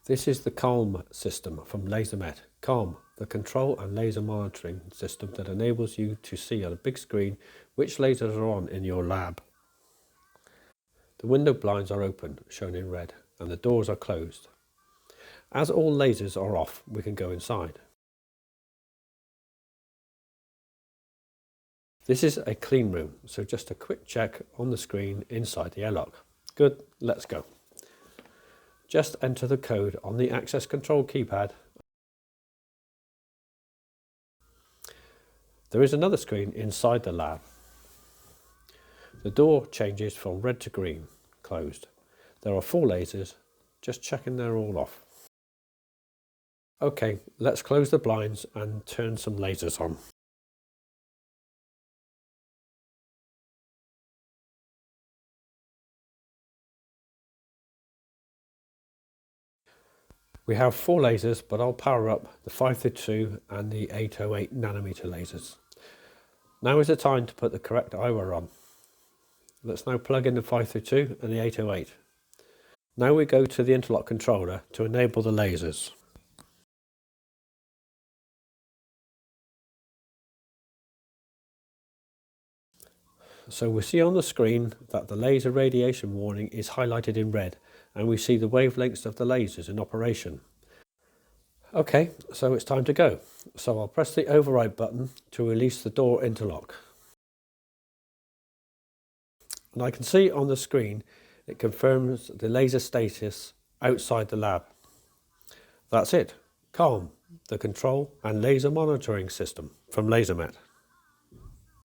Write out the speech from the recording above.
This is the CaLM system from Lasermet. CaLM, the control and laser monitoring system that enables you to see on a big screen which lasers are on in your lab. The window blinds are open, shown in red, and the doors are closed. As all lasers are off, we can go inside. This is a clean room, so just a quick check on the screen inside the airlock. Good, let's go. Just enter the code on the access control keypad. There is another screen inside the lab. The door changes from red to green, closed. There are 4 lasers, just checking they're all off. Okay, let's close the blinds and turn some lasers on. We have 4 lasers, but I'll power up the 532 and the 808 nanometer lasers. Now is the time to put the correct eyewear on. Let's now plug in the 532 and the 808. Now we go to the interlock controller to enable the lasers. So we see on the screen that the laser radiation warning is highlighted in red, and we see the wavelengths of the lasers in operation. Okay, so it's time to go. So I'll press the override button to release the door interlock. And I can see on the screen it confirms the laser status outside the lab. That's it. CaLM, the control and laser monitoring system from Lasermet.